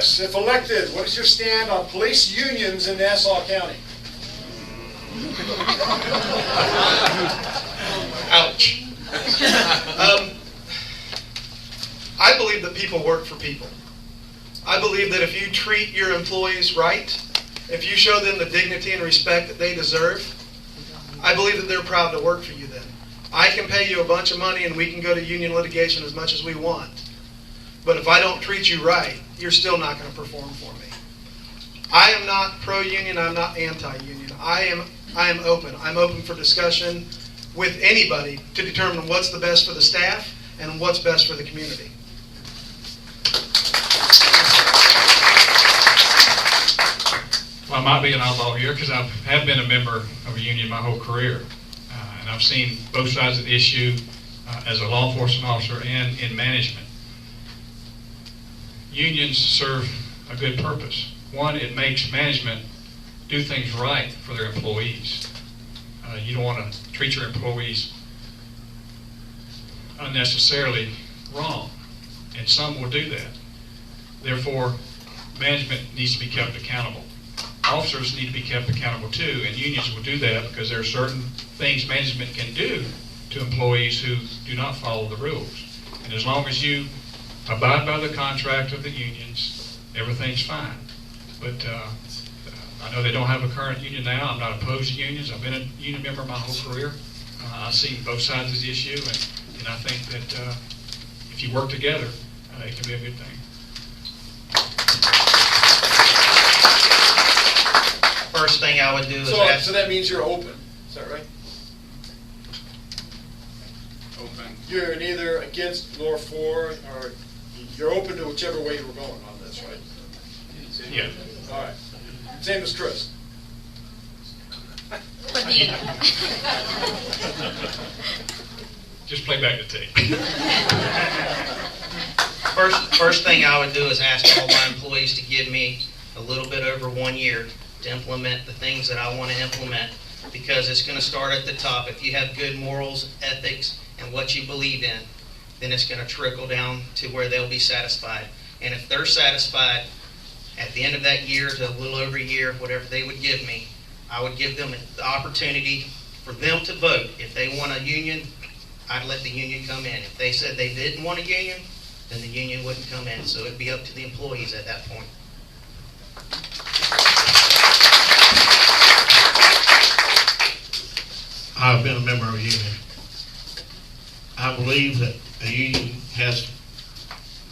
Chris, if elected, what is your stand on police unions in Nassau County? Ouch. I believe that people work for people. I believe that if you treat your employees right, if you show them the dignity and respect that they deserve, I believe that they're proud to work for you then. I can pay you a bunch of money and we can go to union litigation as much as we want. But if I don't treat you right, you're still not going to perform for me. I am not pro-union, I'm not anti-union. I am open. I'm open for discussion with anybody to determine what's the best for the staff and what's best for the community. Well, I might be an outlaw here because I have been a member of a union my whole career. And I've seen both sides of the issue as a law enforcement officer and in management. Unions serve a good purpose. One, it makes management do things right for their employees. You don't want to treat your employees unnecessarily wrong, and some will do that. Therefore, management needs to be kept accountable. Officers need to be kept accountable too, and unions will do that because there are certain things management can do to employees who do not follow the rules. And as long as you abide by the contract of the unions, everything's fine. But I know they don't have a current union now. I'm not opposed to unions. I've been a union member my whole career. I've seen both sides of the issue, and I think that if you work together, it can be a good thing. First thing I would do is So that means you're open, is that right? Open. You're neither against nor for, or you're open to whichever way we're going on this, right? Yeah. All right. Same as Chris. Just play back the tape. First thing I would do is ask all my employees to give me a little bit over 1 year to implement the things that I want to implement, because it's going to start at the top. If you have good morals, ethics, and what you believe in, then it's going to trickle down to where they'll be satisfied. And if they're satisfied at the end of that year to a little over a year, whatever they would give me, I would give them the opportunity for them to vote. If they want a union, I'd let the union come in. If they said they didn't want a union, then the union wouldn't come in. So it'd be up to the employees at that point. I've been a member of a union. I believe that a union has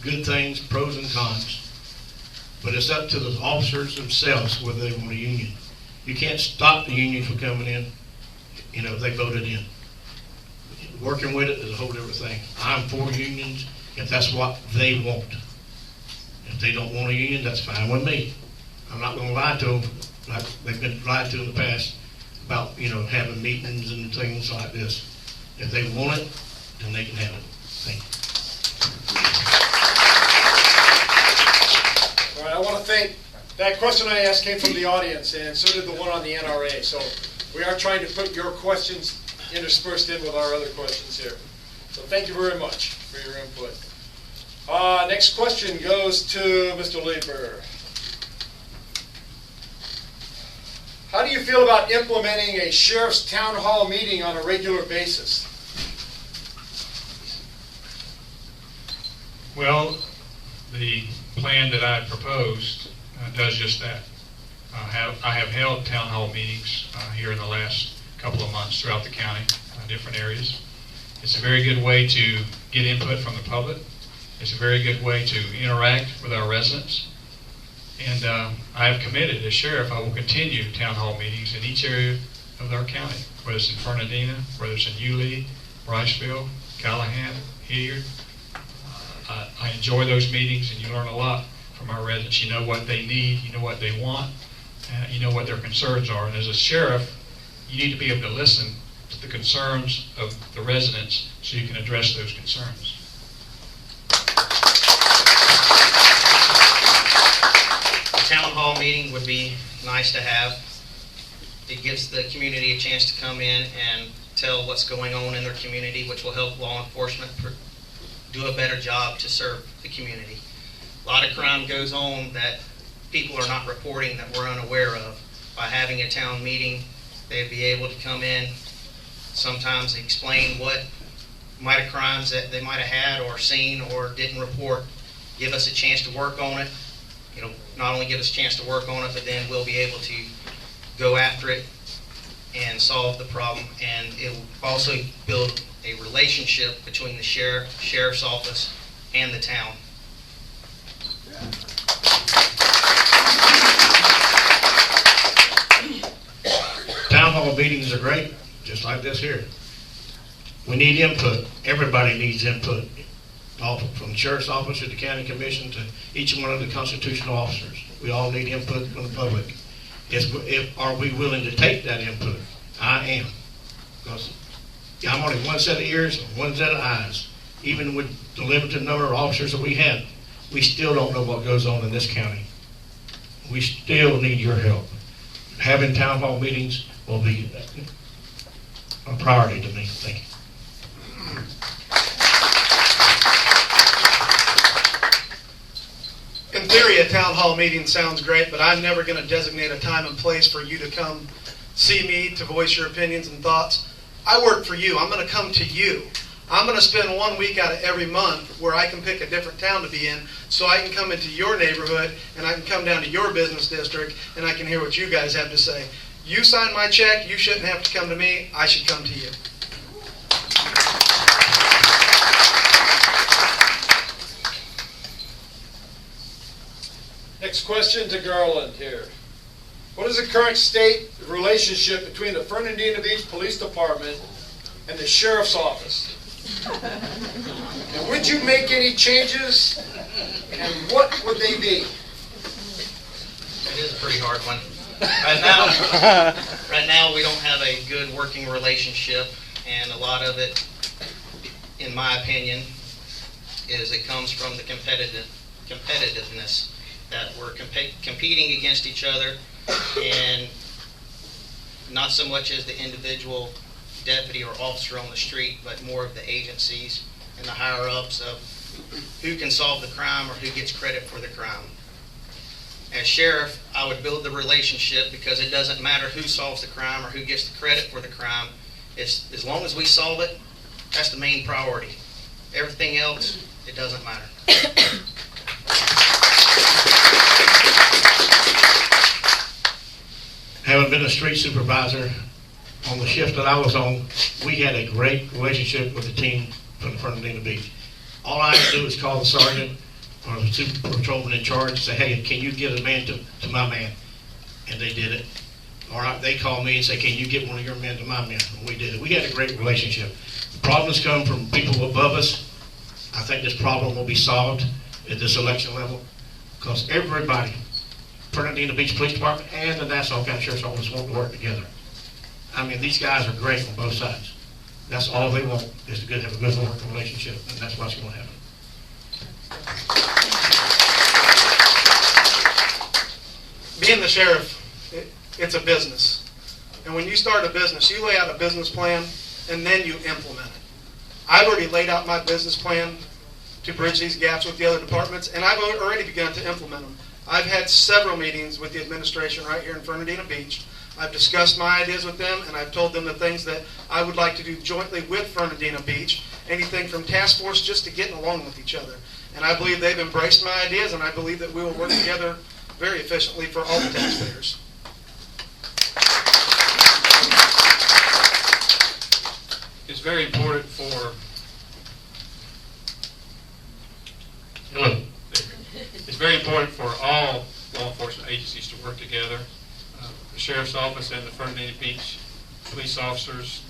good things, pros and cons, but it's up to the officers themselves whether they want a union. You can't stop the union from coming in, if they voted in. Working with it is a whole different thing. I'm for unions if that's what they want. If they don't want a union, that's fine with me. I'm not going to lie to them like they've been lied to in the past about, having meetings and things like this. If they want it, then they can have it. Thank you. All right, I want to thank, that question I asked came from the audience, and so did the one on the NRA. So we are trying to put your questions interspersed in with our other questions here. So thank you very much for your input. Next question goes to Mr. Lieber. How do you feel about implementing a sheriff's town hall meeting on a regular basis? Well, the plan that I proposed does just that. I have held town hall meetings here in the last couple of months throughout the county, different areas. It's a very good way to get input from the public. It's a very good way to interact with our residents. And I have committed as sheriff, I will continue town hall meetings in each area of our county, whether it's in Fernandina, whether it's in Yulee, Riceville, Callahan, Hilliard. I enjoy those meetings, and you learn a lot from our residents. You know what they need, you know what they want, you know what their concerns are. And as a sheriff, you need to be able to listen to the concerns of the residents so you can address those concerns. A town hall meeting would be nice to have. It gives the community a chance to come in and tell what's going on in their community, which will help law enforcement do a better job to serve the community. A lot of crime goes on that people are not reporting, that we're unaware of. By having a town meeting, they'd be able to come in, sometimes explain what might have crimes that they might have had or seen or didn't report, give us a chance to work on it. Not only give us a chance to work on it, but then we'll be able to go after it and solve the problem. And it will also build a relationship between the sheriff's office and the town. Town hall meetings are great, just like this here. We need input. Everybody needs input. All from the sheriff's office to the county commission to each one of the constitutional officers. We all need input from the public. Are we willing to take that input? I am. Because I'm only one set of ears and one set of eyes. Even with the limited number of officers that we have, we still don't know what goes on in this county. We still need your help. Having town hall meetings will be a priority to me. Thank you. In theory, a town hall meeting sounds great, but I'm never going to designate a time and place for you to come see me to voice your opinions and thoughts. I work for you. I'm going to come to you. I'm going to spend 1 week out of every month where I can pick a different town to be in, so I can come into your neighborhood and I can come down to your business district and I can hear what you guys have to say. You sign my check, you shouldn't have to come to me, I should come to you. Next question to Garland here. What is the current state relationship between the Fernandina Beach Police Department and the Sheriff's Office? And would you make any changes, and what would they be? It is a pretty hard one. Right now we don't have a good working relationship, and a lot of it, in my opinion, is it comes from the competitiveness, that we're competing against each other, and not so much as the individual deputy or officer on the street, but more of the agencies and the higher-ups of who can solve the crime or who gets credit for the crime. As sheriff, I would build the relationship, because it doesn't matter who solves the crime or who gets the credit for the crime. As long as we solve it, that's the main priority. Everything else, it doesn't matter. Having been a street supervisor on the shift that I was on, we had a great relationship with the team from the Fernandina Beach. All I had to do was call the sergeant or the super patrolman in charge and say, hey, can you get a man to my man? And they did it. Or they called me and say, can you get one of your men to my men? And we did it. We had a great relationship. The problems come from people above us. I think this problem will be solved at this election level, because everybody, Fernandina Beach Police Department and the Nassau County Sheriff's Office, want to work together. I mean, these guys are great on both sides. That's all they want, is to have a good working relationship, and that's what's going to happen. Being the sheriff, it's a business. And when you start a business, you lay out a business plan and then you implement it. I've already laid out my business plan to bridge these gaps with the other departments, and I've already begun to implement them. I've had several meetings with the administration right here in Fernandina Beach. I've discussed my ideas with them, and I've told them the things that I would like to do jointly with Fernandina Beach, anything from task force just to getting along with each other. And I believe they've embraced my ideas, and I believe that we will work together very efficiently for all the taxpayers. It's very important for It's very important for all law enforcement agencies to work together. The Sheriff's Office and the Fernandina Beach police officers,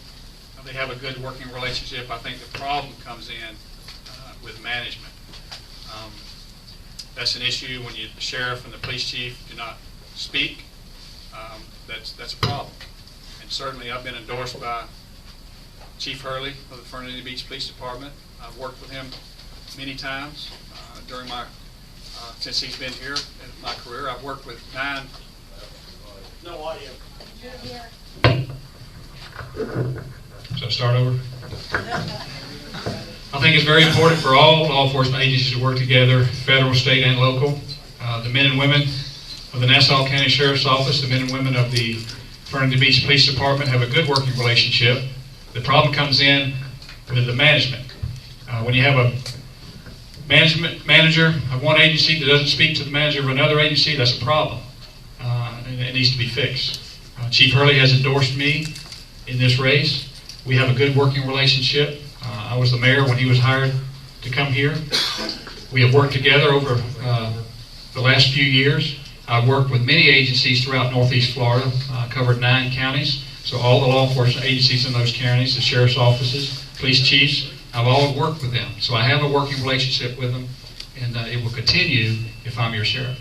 they have a good working relationship. I think the problem comes in with management. That's an issue when the sheriff and the police chief do not speak. That's a problem. And certainly I've been endorsed by Chief Hurley of the Fernandina Beach Police Department. I've worked with him many times during my since he's been here in my career. I've worked with 9. No audio. So start over. I think it's very important for all law enforcement agencies to work together, federal, state, and local. The men and women of the Nassau County Sheriff's Office, the men and women of the Fernandina Beach Police Department have a good working relationship. The problem comes in with the management. When you have a manager of one agency that doesn't speak to the manager of another agency, that's a problem, and it needs to be fixed. Chief Hurley has endorsed me in this race. We have a good working relationship. I was the mayor when he was hired to come here. We have worked together over the last few years. I've worked with many agencies throughout Northeast Florida, covered 9 counties. So all the law enforcement agencies in those counties, the sheriff's offices, police chiefs, I've all worked with them. So I have a working relationship with them, and it will continue if I'm your sheriff.